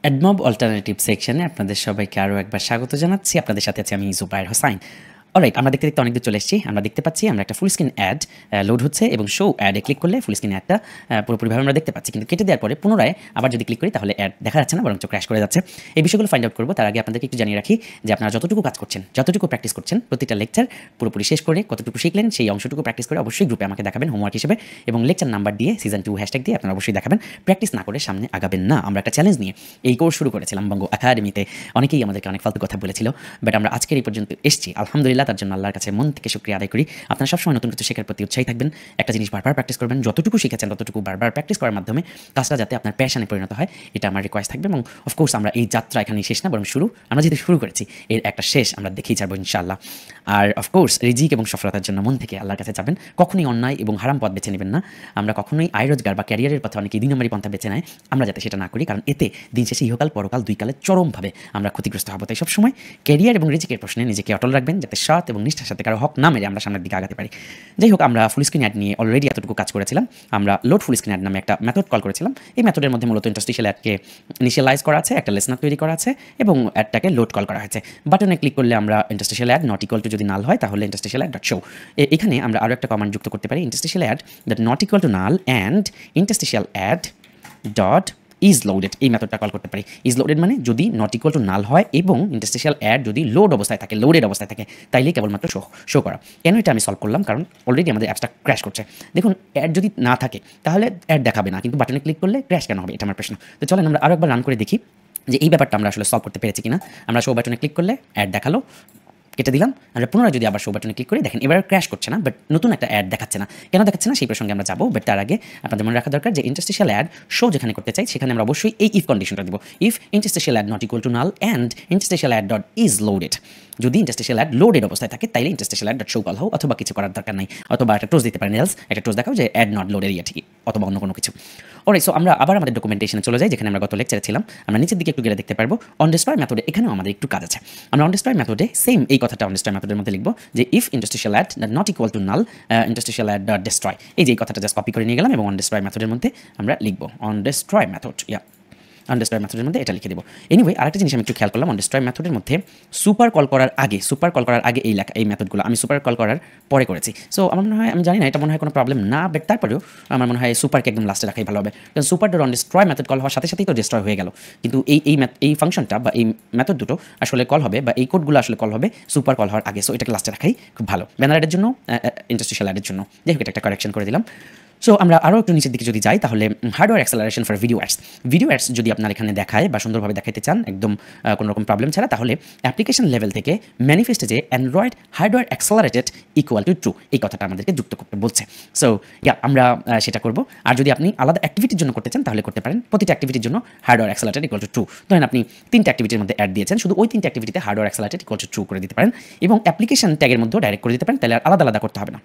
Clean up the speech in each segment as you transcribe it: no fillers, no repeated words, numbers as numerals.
AdMob alternative সেকশনে আপনাদের সবাইকে আরও একবার স্বাগত জানাচ্ছি। আপনাদের সাথে আছি আমি জুবায়ের হোসাইন। অলরাইট, আমরা দেখতে দেখতে অনেক দূর চলে এসেছি। আমরা দেখতে পাচ্ছি আমরা একটা ফুল স্ক্রিন অ্যাড লোড হচ্ছে এবং শো অ্যাডে ক্লিক করলে ফুল স্ক্রিন অ্যাডটা পুরোপুরিভাবে আমরা দেখতে পাচ্ছি, কিন্তু কেটে দেওয়ার পরে পুনরায় আবার যদি ক্লিক করি তাহলে অ্যাড দেখা যাচ্ছে না, বরঞ্চ ক্র্যাশ করে যাচ্ছে। এই বিষয়গুলো ফাইন্ড আউট করবো। তার আগে আপনাদেরকে একটু জানিয়ে রাখি যে আপনারা যতটুকু কাজ করছেন, যতটুকু প্র্যাকটিস করছেন, প্রতিটা লেকচার পুরোপুরি শেষ করে কতটুকু শিখলেন সেই অংশটুকু প্র্যাকটিস করে অবশ্যই গ্রুপে আমাকে দেখাবেন হোমওয়ার্ক হিসেবে, এবং লেকচার নাম্বার দিয়ে সিজন 2 হ্যাশট্যাগ দিয়ে আপনারা অবশ্যই দেখাবেন। প্র্যাকটিস না করে সামনে আগাবেন না। আমরা একটা চ্যালেঞ্জ নিয়ে এই কোর্স শুরু করেছিলাম বঙ্গ একাডেমিতে। অনেকেই আমাদেরকে অনেক ফালতু কথা বলেছিল, বাট আমরা আজকের এই পর্যন্ত এসেছি আলহামদুলিল্লাহ। তার জন্য আল্লাহর কাছে মন থেকে শুকরিয়া আদায় করি। আপনারা সবসময় নতুন কিছু শেখার প্রতি উৎসাহী থাকবেন। একটা জিনিস বারবার প্র্যাকটিস করবেন, যতটুকু শিখেছেন ততটুকু বারবার প্র্যাকটিস করার মাধ্যমে কাজটা যাতে আপনার প্যাশনে পরিণত হয়, এটা আমার রিকোয়েস্ট থাকবে। এবং অফকোর্স আমরা এই যাত্রা এখানেই শেষ না, বরং শুরু। আমরা যেহেতু শুরু করেছি এর একটা শেষ আমরা দেখেই যাবো ইনশাআল্লাহ। আর অফকোর্স রিজিক এবং সফলতার জন্য মন থেকে আল্লাহর কাছে যাবেন। কখনোই অন্যায় এবং হারাম পথ বেছে নেবেন না। আমরা কখনোই আয় রোজগার বা ক্যারিয়ারের পথে অনেকে 2 নম্বরই পন্থা বেছে নেয়, আমরা যাতে সেটা না করি, কারণ এতে দিন শেষে ইহকাল পরকাল দুই কালে চরমভাবে আমরা ক্ষতিগ্রস্ত হবো। তাই সবসময় ক্যারিয়ার এবং রিজিকের প্রশ্নে নিজেকে অটল রাখবেন, যাতে সৎ এবং নিষ্ঠার সাথে কারো হক না মেরে আমরা সামনের দিকে আগাতে পারি। যাই হোক, আমরা ফুল স্ক্রিন অ্যাড নিয়ে অলরেডি এতটুকু কাজ করেছিলাম। আমরা লোড ফুল স্ক্রিন অ্যাড নামে একটা মেথড কল করেছিলাম। এই মেথডের মধ্যে মূলত ইন্টারস্টিশিয়াল অ্যাডকে ইনিশিয়ালাইজ করা আছে, একটা লেসনার তৈরি করা আছে এবং অ্যাডটাকে লোড কল করা হয়েছে। বাটনে ক্লিক করলে আমরা interstitial ad not equal to যদি নাল হয় তাহলে ইন্টারস্টিশিয়াল অ্যাড ডট শো। এখানে আমরা আরও একটা কমান্ড যুক্ত করতে পারি, interstitial ad that not equal to null and interstitial ad dot is loaded. এই মেথডটা কল করতে পারি। ইজ লোডেড মানে যদি নট ইকুয়াল টু নাল হয় এবং ইন্টারস্টিশিয়াল অ্যাড যদি লোড অবস্থায় থাকে, লোডেড অবস্থায় থাকে, তাইলেই কেবলমাত্র শো করা। কেন এটা আমি সলভ করলাম? কারণ অলরেডি আমাদের অ্যাপসটা ক্র্যাশ করছে। দেখুন, অ্যাড যদি না থাকে তাহলে অ্যাড দেখাবে না, কিন্তু বাটনে ক্লিক করলে ক্র্যাশ কেন হবে, এটা আমার প্রশ্ন। তো চলেন আমরা আরও একবার রান করে দেখি যে এই ব্যাপারটা আমরা আসলে সলভ করতে পেরেছি কিনা। আমরা শো বাটনে ক্লিক করলে অ্যাড দেখালো, কেটে দিলাম। আমরা পুনরায় যদি আবার শো বাটনে ক্লিক করি, দেখেন এবার ক্র্যাশ করছে না, বাট নতুন একটা অ্যাড দেখাচ্ছে না। কেন দেখাচ্ছে না সেই প্রসঙ্গে আমরা যাবো, বাট তার আগে আপনাদের মনে রাখা দরকার যে ইন্টারস্টিশিয়াল অ্যাড শো যেখানে করতে চাই সেখানে আমরা অবশ্যই এই ইফ কন্ডিশনটা দিব, if interstitial ad not equal to null and interstitial ad dot is loaded. যদি ইন্টারস্টিশিয়াল অ্যাড লোডেড অবস্থায় থাকে তাইলে interstitial ad dot show call হোক, অথবা কিছু করার দরকার নাই, অথবা একটা টোজ দিতে পারেন, এলস একটা টোজ দেখাও যে অ্যাড নট লোডেড ঠিকই, অথবা অন্য কোনো কিছু। অলরাইট, সো আমরা আবার আমাদের ডকুমেন্টেশনে চলে যাই, যেখানে আমরা গত লেকচারে ছিলাম। আমরা নিচের দিকে একটু গেলে দেখতে পারবো অন ডেস্ট্রয় মেথডে এখানেও আমাদের একটু কাজ আছে। আমরা অন ডেস্ট্রয় মেথডে সেম এই কথাটা অন ডেস্ট্রয় মেথডের মধ্যে লিখবো যে if interstitial ad not equal to null interstitial ad dot destroy. এই যে এই কথাটা জাস্ট কপি করে নিয়ে গেলাম এবং অন ডেস্ট্রয় মেথডের মধ্যে আমরা লিখবো অন ডেস্ট্রয় মেথড, আনডেস্ট্রয় মেথডের মধ্যে এটা লিখে দেবো। এনিওয়ে, আরেকটা জিনিস আমি একটু খেয়াল করলাম, আনডেস্ট্রয় মেথডের মধ্যে সুপার কল করার আগে এই লেখা এই মেথডগুলো আমি সুপার কল করার পরে করেছি। সো আমার মনে হয়, আমি জানি না এটা মনে হয় কোনো প্রবলেম না, বাট তারপরেও আমার মনে হয় সুপারকে একদম লাস্টে রাখাই ভালো হবে, কারণ সুপার ডট অনডেস্ট্রয় মেথড কল হওয়ার সাথে সাথেই তো ডেস্ট্রয় হয়ে গেল। কিন্তু এই ফাংশনটা বা এই মেথড দুটো আসলে কল হবে, বা এই কোডগুলো আসলে কল হবে সুপার কল হওয়ার আগে। সো এটাকে লাস্টে রাখাই খুব ভালো, ব্যানার অ্যাডের জন্য, ইন্টারস্টিশিয়াল অ্যাডের জন্য। যাই হোক, এটা একটা কারেকশন করে দিলাম। সো আমরা আরও একটু নিচের দিকে যদি যাই, তাহলে hardware acceleration for video ads যদি আপনার এখানে দেখায় বা সুন্দরভাবে দেখাতে চান একদম কোনো রকম প্রবলেম ছাড়া, তাহলে অ্যাপ্লিকেশন লেভেল থেকে ম্যানিফেস্টে যে Android hardware accelerated equal to true এই কথাটা আমাদেরকে যুক্ত করতে বলছে। সো আমরা সেটা করব। আর যদি আপনি আলাদা অ্যাক্টিভিটির জন্য করতে চান তাহলে করতে পারেন। প্রতিটা অ্যাক্টিভিটির জন্য hardware accelerated equal to true. ধরেন আপনি 3টা অ্যাক্টিভিটির মধ্যে অ্যাড দিয়েছেন, শুধু ওই 3টা অ্যাক্টিভিটিতে hardware accelerated equal to true করে দিতে পারেন, এবং অ্যাপ্লিকেশন ট্যাগের মধ্যেও ডাইরেক্ট করে দিতে পারেন, তাহলে আর আলাদা আলাদা করতে হবে না।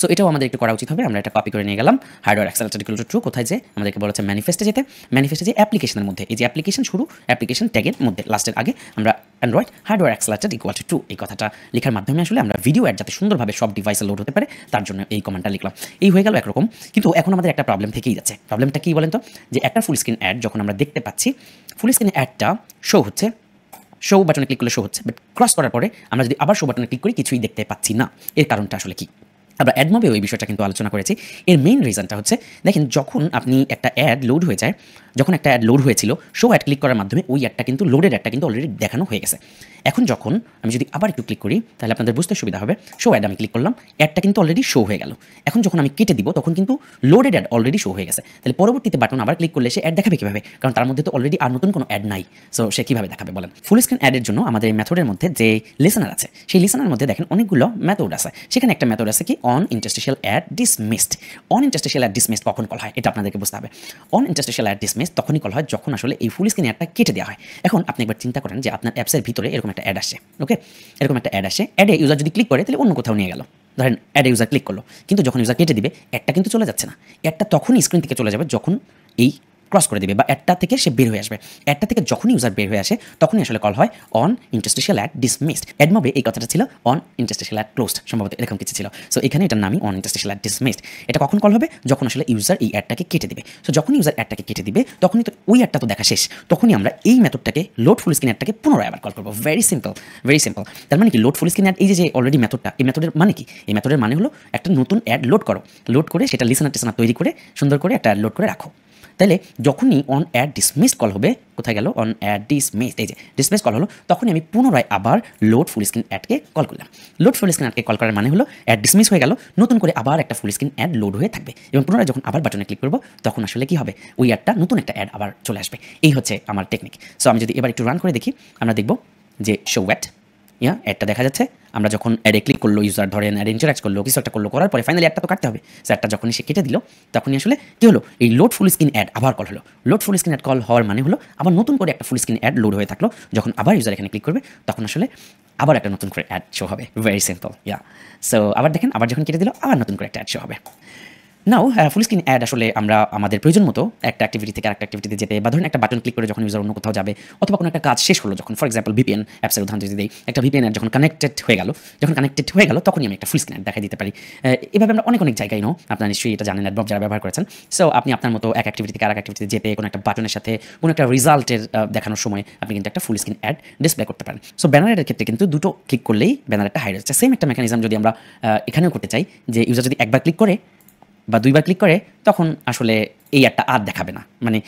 সো এটাও আমাদের একটু করা উচিত হবে। আমরা এটা কপি করে নিয়ে গেলাম, hardware accelerated equal to true. কোথায় যে আমাদেরকে বলা হচ্ছে ম্যানিফেস্টে যেতে, ম্যানিফেস্টে যে অ্যাপ্লিকেশনের মধ্যে, এই যে অ্যাপ্লিকেশন শুরু, অ্যাপ্লিকেশন ট্যাগের মধ্যে লাস্টের আগে আমরা Android hardware accelerated equal to true এই কথাটা লেখার মাধ্যমে আসলে আমরা ভিডিও অ্যাড যাতে সুন্দরভাবে সব ডিভাইসে লোড হতে পারে তার জন্য এই কমান্ডটা লিখলাম। এই হয়ে গেল একরকম, কিন্তু এখন আমাদের একটা প্রবলেম থেকেই যাচ্ছে। প্রবলেমটা কী বলেন তো, যে একটা ফুল স্ক্রিন অ্যাড যখন আমরা দেখতে পাচ্ছি, ফুল স্ক্রিন অ্যাডটা শো হচ্ছে, শো বাটনে ক্লিক করলে শো হচ্ছে, বাট ক্রস করার পরে আমরা যদি আবার শো বাটনে ক্লিক করি কিছুই দেখতে পাচ্ছি না। এর কারণটা আসলে কী? আমরা অ্যাডমবেও এই বিষয়টা কিন্তু আলোচনা করেছি। এর মেইন রিজনটা হচ্ছে, দেখেন যখন আপনি একটা অ্যাড লোড হয়ে যায়, যখন একটা অ্যাড লোড হয়েছিল শো অ্যাড ক্লিক করার মাধ্যমে ওই অ্যাডটা কিন্তু লোডেড অ্যাডটা কিন্তু অলরেডি দেখানো হয়ে গেছে। এখন যখন আমি যদি আবার একটু ক্লিক করি তাহলে আপনাদের বুঝতে সুবিধা হবে। শো অ্যাড আমি ক্লিক করলাম, অ্যাডটা কিন্তু অলরেডি শো হয়ে গেল। এখন যখন আমি কেটে দিব তখন কিন্তু লোডেড অ্যাড অলরেডি শো হয়ে গেছে। তাহলে পরবর্তীতে বাটন আবার ক্লিক করলে সে অ্যাড দেখাবে কীভাবে? কারণ তার মধ্যে তো অলরেডি আর নতুন কোনো অ্যাড নাই। সো সে কীভাবে দেখাবে বলেন? ফুল স্ক্রিন অ্যাডের জন্য আমাদের এই মেথডের মধ্যে যে লিসেনার আছে, সেই লিসেনার মধ্যে দেখেন অনেকগুলো মেথড আছে। সেখানে একটা মেথড আছে কি on interstitial ad dismissed. On interstitial ad dismissed কখন কল হয় এটা আপনাদেরকে বুঝতে হবে। অন ইন্টারস্টিশিয়াল অ্যাড ডিসমিসড তখনই কল হয় যখন আসলে এই ফুল স্ক্রিন অ্যাডটা কেটে দেওয়া হয়। এখন আপনি একবার চিন্তা করেন যে আপনার অ্যাপসের ভিতরে এরকম একটা অ্যাড আসছে, ওকে, এরকম একটা অ্যাড আসে, অ্যাডে ইউজার যদি ক্লিক করে তাহলে অন্য কোথাও নিয়ে গেল। ধরেন অ্যাডে ইউজার ক্লিক করলো, কিন্তু যখন ইউজার কেটে দিবে অ্যাডটা কিন্তু চলে যাচ্ছে না। অ্যাডটা তখনই স্ক্রিন থেকে চলে যাবে যখন এই ক্রস করে দিবে বা অ্যাডটা থেকে সে বের হয়ে আসবে। অ্যাডটা থেকে যখনই ইউজার বের হয়ে আসে তখনই আসলে কল হয় অন ইন্টারস্টিশিয়াল অ্যাড ডিসমিসড। অ্যাড মবে এই কথাটা ছিল অন ইন্টারস্টিশিয়াল অ্যাড ক্লোজড, সম্ভবত এরকম কিছু ছিল। সো এখানে এটার নামই অন ইন্টারস্টিশিয়াল অ্যাড ডিসমিসড। এটা কখন কল হবে? যখন আসলে ইউজার এই অ্যাডটাকে কেটে দিবে। সো যখন ইউজার অ্যাডটাকে কেটে দিবে তখনই তো ওই অ্যাডটা তো দেখা শেষ, তখনই আমরা এই মেথডটাকে লোড ফুল স্ক্রিন অ্যাডটাকে পুনরায় আবার কল করবো। Very simple, very simple. তার মানে কি লোড ফুল স্ক্রিন অ্যাড এই যে অলরেডি মেথডটা, এই মেথডের মানে কি? এই মেথডের মানে হলো একটা নতুন অ্যাড লোড করো, লোড করে সেটা লিসেনার টিসেনার তৈরি করে সুন্দর করে একটা অ্যাড লোড করে রাখো। তাহলে যখনই অন অ্যাড ডিসমিস কল হবে, কোথায় গেল অন অ্যাড ডিসমিস, এই যে ডিসমিস কল হলো, তখনই আমি পুনরায় আবার লোড ফুল স্ক্রিন অ্যাডকে কল করলাম। লোড ফুল স্ক্রিন অ্যাডকে কল করার মানে হলো অ্যাড ডিসমিস হয়ে গেল, নতুন করে আবার একটা ফুল স্ক্রিন অ্যাড লোড হয়ে থাকবে এবং পুনরায় যখন আবার বাটনে ক্লিক করবো তখন আসলে কি হবে? ওই অ্যাডটা নতুন একটা অ্যাড আবার চলে আসবে। এই হচ্ছে আমার টেকনিক। সো আমি যদি এবার একটু রান করে দেখি, আমরা দেখব যে শো অ্যাড, অ্যাডটা দেখা যাচ্ছে। আমরা যখন অ্যাডে ক্লিক করলো, ইউজার ধরেন অ্যাড ইন্টারাক্ট করলো, কিছু একটা করলো, করার পরে ফাইনালি অ্যাডটা তো কাটতে হবে। সো অ্যাডটা যখনই সে কেটে দিল তখনই আসলে কি হলো? এই লোড ফুল স্ক্রিন অ্যাড আবার কল হলো। Load full screen ad call হওয়ার মানে হলো আবার নতুন করে একটা ফুল স্ক্রিন অ্যাড লোড হয়ে থাকলো। যখন আবার ইউজার এখানে ক্লিক করবে তখন আসলে আবার একটা নতুন করে অ্যাড শো হবে। Very simple. সো আবার দেখেন, আবার যখন কেটে দিল আবার নতুন করে একটা অ্যাড শো হবে। নাও ফুল স্ক্রিন অ্যাড আসলে আমরা আমাদের প্রয়োজন মতো একটা অ্যাক্টিভিটি থেকে আরেকটা অ্যাক্টিভিটিতে যেতে, বা ধরুন একটা বাটন ক্লিক করে যখন ইউজার অন্য কোথাও যাবে, অথবা কোনো একটা কাজ শেষ হলো, যখন ফর এক্সাম্পল ভিপিএন অ্যাপসের উদাহরণ যদি দিই, একটা ভিপিএন অ্যাড যখন কানেক্টেড হয়ে গেল তখনই আমি একটা ফুল স্ক্রিন অ্যাড দেখাই দিতে পারি। এভাবে আমরা অনেক জায়গায় আপনারা নিশ্চয়ই এটা জানেন, অ্যাডমব যারা ব্যবহার করেছেন। সো আপনি আপনার মতো এক অ্যাক্টিভিটি থেকে আরেক অ্যাক্টিভিটিতে যেতে, কোনো একটা বাটনের সাথে কোনো একটা রেজাল্টের দেখানোর সময় আপনি কিন্তু একটা ফুল স্ক্রিন অ্যাড ডিসপ্লে করতে পারেন। সো ব্যানার অ্যাডের ক্ষেত্রে কিন্তু দুটো ক্লিক করলেই ব্যানার একটা হাইড হচ্ছে। সেম একটা মেকানিজম যদি আমরা এখানেও করতে চাই, যে ইউজার যদি একবার ক্লিক করে বা দুইবার ক্লিক করে তখন আসলে এই অ্যাডটা আর দেখাবে না। মানে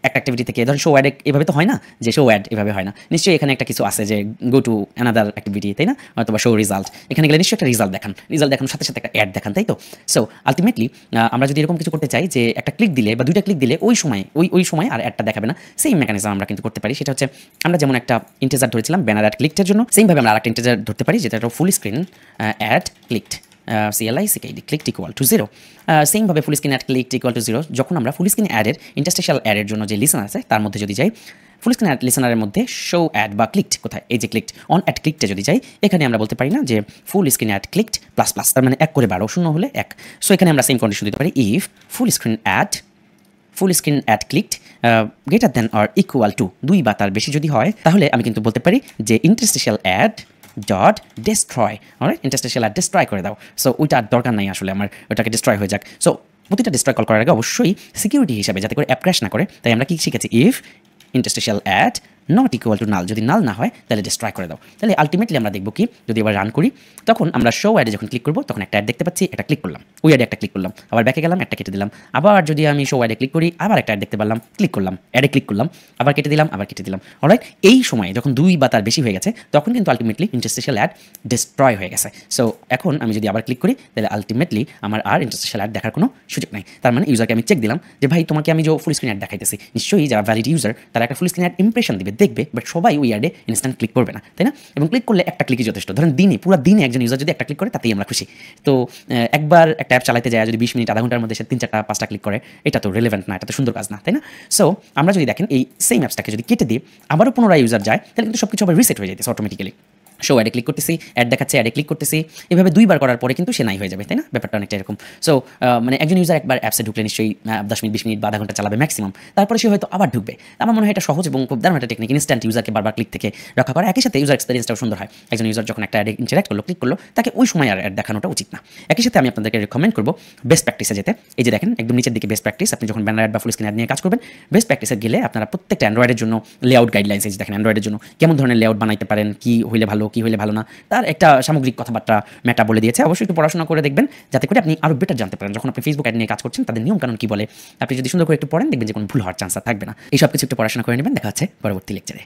একটা অ্যাক্টিভিটি থেকে ধরুন শো অ্যাড এভাবে তো হয় না, যে শো অ্যাড এভাবে হয় না। নিশ্চয়ই এখানে একটা কিছু আছে যে গো টু অ্যানাদার অ্যাক্টিভিটি, তাই না? অথবা শো রেজাল্ট, এখানে গেলে নিশ্চয়ই একটা রেজাল্ট দেখানোর সাথে সাথে একটা অ্যাড দেখান, তাই তো? সো আলটিমেটলি আমরা যদি এরকম কিছু করতে চাই যে একটা ক্লিক দিলে বা দুইটা ক্লিক দিলে ওই সময় আর অ্যাডটা দেখাবে না, সেই মেকানিজম আমরা কিন্তু করতে পারি। সেটা হচ্ছে আমরা যেমন একটা ইন্টিজার ধরেছিলাম ব্যানার অ্যাড ক্লিকটার জন্য, সেমভাবে আমরা আরেকটা ইন্টিজার ধরতে পারি যেটা full screen ad clicked, CLICKD clicked equal to 0। সেমভাবে full screen ad clicked equal to 0 যখন আমরা ফুল স্ক্রিন অ্যাডের ইন্টারস্টিশিয়াল অ্যাডের জন্য যে লিসেনার আছে তার মধ্যে যদি যাই, ফুল স্ক্রিন অ্যাড লিসেনারের মধ্যে শো অ্যাড বা ক্লিকড কোথায়, এই যে ক্লিকড অন অ্যাড ক্লিকডে যদি যাই, এখানে আমরা বলতে পারি না যে full screen ad clicked plus plus, তার মানে 1 করে 12, 0 হলে 1। সো এখানে আমরা সেম কন্ডিশন দিতে পারি, if full screen ad clicked greater than or equal to 2 বা তার বেশি যদি হয়, তাহলে আমি কিন্তু বলতে পারি যে interstitial ad dot destroy, alright, interstitial ad destroy করে দাও। সো ওইটা দরকার নাই আসলে আমার, ওটাকে ডিস্ট্রয় হয়ে যাক। সো প্রতিটা ডিস্ট্রয় কল করার আগে অবশ্যই সিকিউরিটি হিসাবে যাতে করে অ্যাপ ক্র্যাশ না করে, তাই আমরা কি শিখেছি, if interstitial ad not equal to null, যদি নাল না হয় তাহলে ডিস্ট্রয় করে দাও। তাহলে আলটিমেটলি আমরা দেখব কি, যদি এবার রান করি তখন আমরা শো অ্যাডে যখন ক্লিক করবো তখন একটা অ্যাড দেখতে পাচ্ছি, একটা ক্লিক করলাম, ওই অ্যাডে একটা ক্লিক করলাম, আবার ব্যাকে গেলাম, একটা কেটে দিলাম। আবার যদি আমি শো অ্যাডে ক্লিক করি আবার একটা অ্যাড দেখতে পারলাম, ক্লিক করলাম, অ্যাডে ক্লিক করলাম, আবার কেটে দিলাম, আবার কেটে দিলাম। অলরাইট, এই সময় যখন 2 বা তার বেশি হয়ে গেছে তখন কিন্তু আলটিমেটলি ইন্টারস্টিশিয়াল অ্যাড ডিস্ট্রয় হয়ে গেছে। সো এখন আমি যদি আবার ক্লিক করি তাহলে আলটিমেটলি আমার আর ইন্টারস্টিশিয়াল অ্যাড দেখার কোনো সুযোগ নাই। তার মানে ইউজারকে আমি চেক দিলাম যে ভাই তোমাকে আমি যে ফুল স্ক্রিন অ্যাড দেখাইতেছি, নিশ্চয়ই যারা ভ্যালিড ইউজার তারা একটা ফুল স্ক্রিন অ্যাড ইমপ্রেশন দিবে, দেখবে, বাট সবাই ওই অ্যাডে ইনস্ট্যান্ট ক্লিক করবে না, তাই না? এবং ক্লিক করলে একটা ক্লিকই যথেষ্ট। ধরেন পুরো দিনে একজন ইউজার যদি একটা ক্লিক করে তাতেই আমরা খুশি। তো একবার একটা অ্যাপ চালাতে যায় যদি 20 মিনিট আধা ঘন্টার মধ্যে সে 3, 4, 5টা ক্লিক করে, এটা তো রিলেভেন্ট না, এটা তো সুন্দর কাজ না, তাই না? সো আমরা যদি দেখেন এই সেম অ্যাপসটাকে যদি কেটে দিই আবারও পুনরায় ইউজার যায়, তাহলে কিন্তু সবকিছু আবার রিসেট হয়ে যেতেছে অটোমেটিক্যালি। শো অ্যাডে ক্লিক করতেছি, অ্যাড দেখাচ্ছে, অ্যাডে ক্লিক করতেছি, এভাবে 2 বার করার পরে কিন্তু সে নাই হয়ে যাবে, তাই না? ব্যাপারটা অনেকটা এরকম। সো মানে একজন ইউজার একবার অ্যাপসে ঢুকলে নিশ্চয়ই 10 মিনিট 20 মিনিট বা আধা ঘন্টা চালাবে ম্যাক্সিমাম, তারপরে সে হয়তো আবার ঢুকবে। আমার মনে হয় এটা সহজ এবং খুব দারুণ একটা টেকনিক, ইনস্ট্যান্ট ইউজারকে বারবার ক্লিক থেকে রক্ষা করা। একই সাথে ইউজার এক্সপিরিয়েন্সটাও সুন্দর হয়। একজন ইউজার যখন একটা অ্যাডে ইন্টারাক্ট করলো, ক্লিক করলো, তাকে ওই সময় আর অ্যাড দেখানোটা উচিত না। একই সাথে আমি আপনাদেরকে রেকমেন্ড করবো বেস্ট প্র্যাকটিসে যেতে। এই যে দেখেন একদম নিচের দিকে বেস্ট প্র্যাকটিস, আপনি যখন ব্যানার অ্যাড বা ফুল স্ক্রিন অ্যাড নিয়ে কাজ করবেন, বেস্ট প্র্যাকটিসে গেলে আপনারা প্রত্যেকটা অ্যান্ড্রয়েডের জন্য লেআউট গাইডলাইন্স, এই যে দেখেন অ্যান্ড্রয়েডের জন্য কেমন ধরনের লেআউট বানাইতে পারেন, কি হইলে ভালো, কি হইলে ভালো না, তার একটা সামগ্রিক কথাবার্তা মেটা বলে দিয়েছে। অবশ্যই একটু পড়াশোনা করে দেখবেন যাতে করে আপনি আরও বেটার জানতে পারেন। যখন আপনি ফেসবুক অ্যাড নিয়ে কাজ করছেন তাদের নিয়মকানুন কি বলে, আপনি যদি সুন্দর করে একটু পড়েন দেখবেন যে কোনো ভুল হওয়ার চান্স থাকবে না। এই সব কিছু একটু পড়াশোনা করে নেবেন। দেখা হচ্ছে পরবর্তী লেকচারে।